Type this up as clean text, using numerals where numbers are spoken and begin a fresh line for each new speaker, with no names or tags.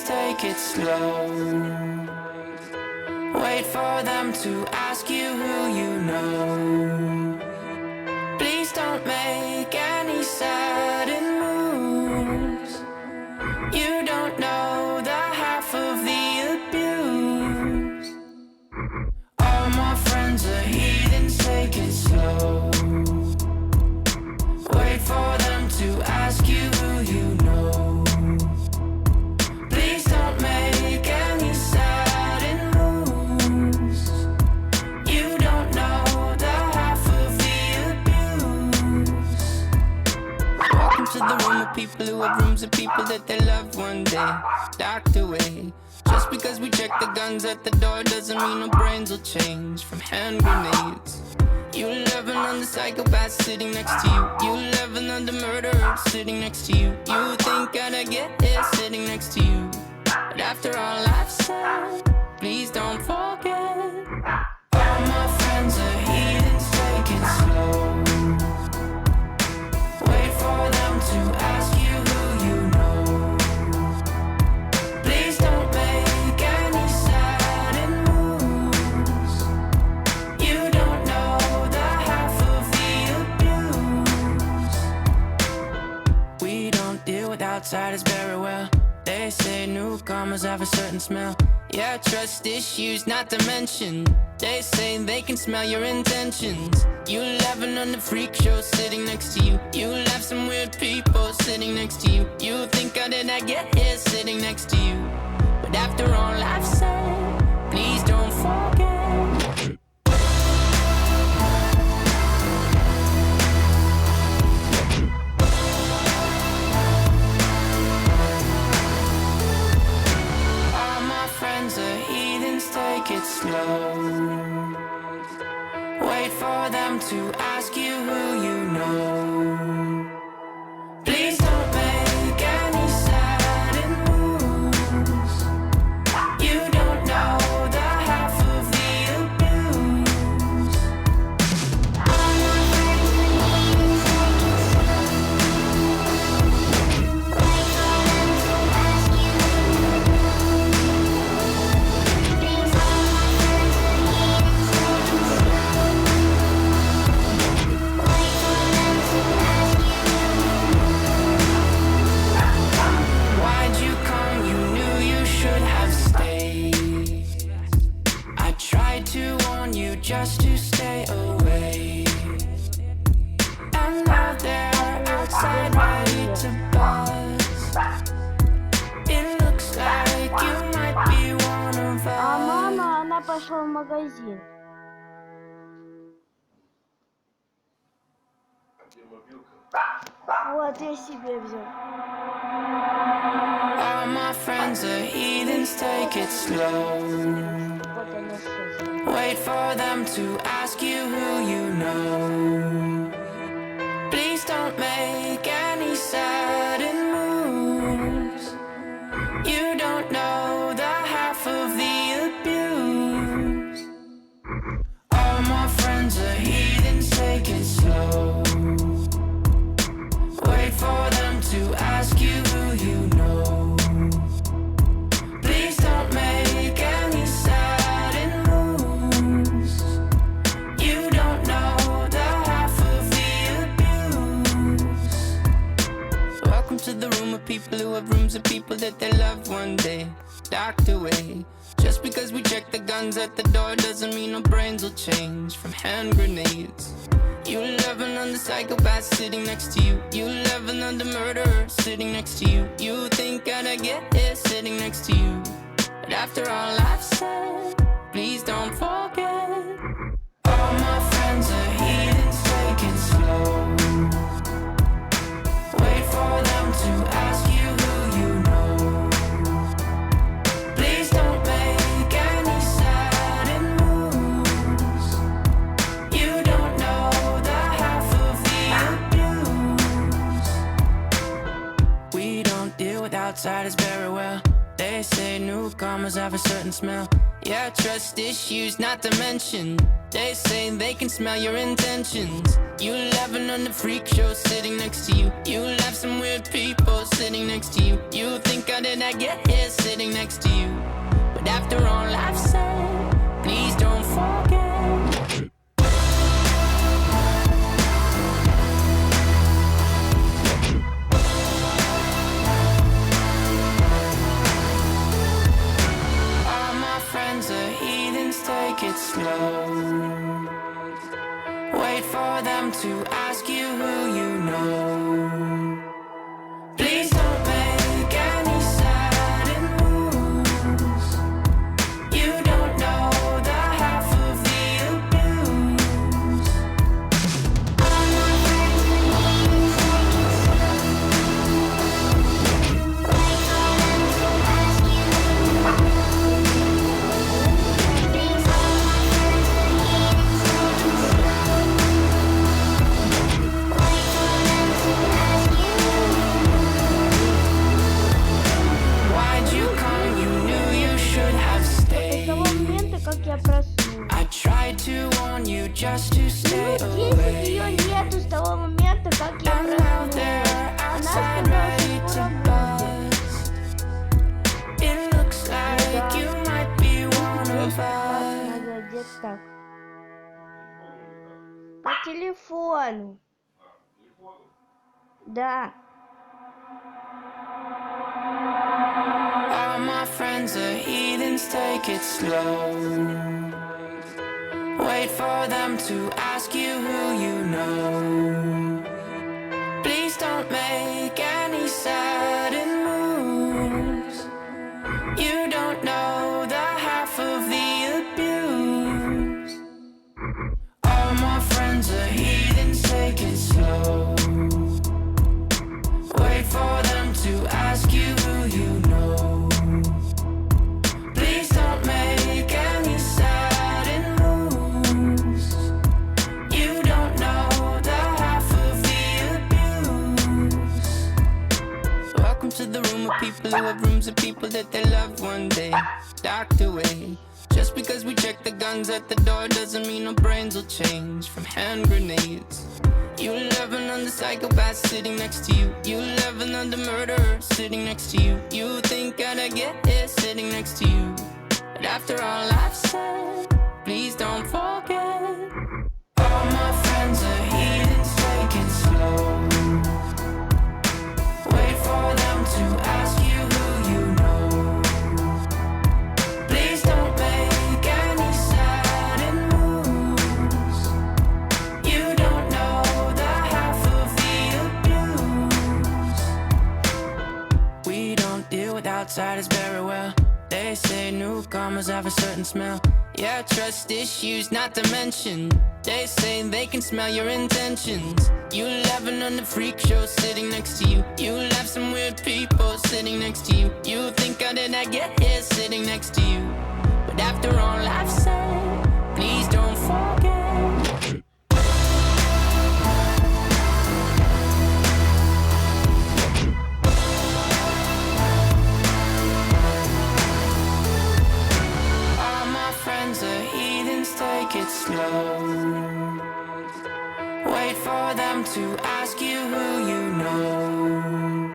heathens, take it slow. Wait for them to ask you who you know. Please don't make any sudden moves. You don't know the half of the abuse. All my friends are heathens, take it slow. Wait for them to ask you who you know. Please don't make any sudden moves. You don't know the half of the abuse. Welcome to the room of people who have rooms of people that they love one day docked away. Just because we check the guns at the door doesn't mean our brains will change from hand grenades. You loving on the psychopath sitting next to you. You loving on the murderer sitting next to you. You think I'd get here sitting next to you. But after all I've said, please don't forget. All my friends are heathens, take it slow. Wait for them to ask you who you know. Please don't make any sudden moves. You don't know the half of the abuse. We don't deal with outsiders very well. They say newcomers have a certain smell. Yeah, trust issues not to mention. They say they can smell your intentions. You laughing on the freak show sitting next to you. You laugh some weird people sitting next to you. You think how did I get here sitting next to you. But after all I've said, please don't forget. Take it slow. Wait for them to ask you who you know. Please don't make any sudden moves. You don't know the half of the abuse. Why'd you come? You knew you should have stayed. I tried to warn you just to stay away. And now they're outside ready to buzz. It looks like you might be one of
А
us.
мама, она пошла в магазин. Вот, я себе взял.
All my friends are heathens, take it slow.
Вот она что.
Wait for them to ask you who you know. Please don't make any sudden moves. You don't know the half of the abuse. All my friends are heathens, take it slow. Wait for them to ask you who you know. Please don't make any sudden moves. You don't know the half of the abuse. Welcome to the room of people who have rooms of people that they love one day docked away. Just because we check the guns at the door doesn't mean our brains will change from hand grenades. You loving on the psychopath sitting next to you. You loving on the murderer sitting next to you. You think I'd get here sitting next to you. But after all I've said, please don't forget. All my friends are heathens, take it slow. Wait for them to ask you who you know. Please don't make any sudden moves. You don't know the half of the abuse. We don't deal with outsiders very well. They say newcomers have a certain smell. Yeah, trust issues not to mention. They say they can smell your intentions. You laughing on the freak show sitting next to you. You laugh some weird people sitting next to you. You think how did I get here sitting next to you? But after all I've said, please don't forget. All my friends are heathens, take it slow. Wait for them to ask you who you know. Please don't make any sudden moves. You don't know the half of the abuse. All my friends are heathens, take it slow. Wait for them to ask you who you know. Please, all my friends are heathens, take it slow. Wait for them to ask you who you know. Why'd you come? You knew you should have
С
stayed.
того момента, как я проснулась.
I tried to warn you just to stay
Минут 10 ее
away.
нету с того момента, как я
And now
проснулась.
they're
Она
outside
сказала,
ready
что
to
скоро будет.
bust. It looks like you might be one
Здесь
of
вас
us.
надо одеть так. По телефону. Да.
All my friends are heathens, take it slow. Wait for them to ask you who you know. Please don't make any sudden moves. You don't know the half of the abuse. All my friends are heathens, take it slow. Wait for them to ask you who you know. Please don't make any sudden moves. You don't know the half of the abuse. Welcome to the room of people who have rooms of people that they loved one day docked away. Just because we check the guns at the door doesn't mean our brains will change from hand grenades. You laughing on the psychopath sitting next to you. You laughing on the murderer sitting next to you. You think how'd I get here sitting next to you? But after all I've said, please don't forget. All my friends are heathens, take it slow. Wait for them to ask you who you know. Please don't make any sudden moves. You don't know the half of the abuse. We don't deal with outsiders very well. They say newcomers have a certain smell. Yeah, trust issues not to mention. They say they can smell your intentions. You laughing on the freak show sitting next to you. You laugh some weird people sitting next to you. You think how did I get here sitting next to you? But after all I've said, please don't forget. All my friends are heathens, take it slow. Wait for them to ask you who you know.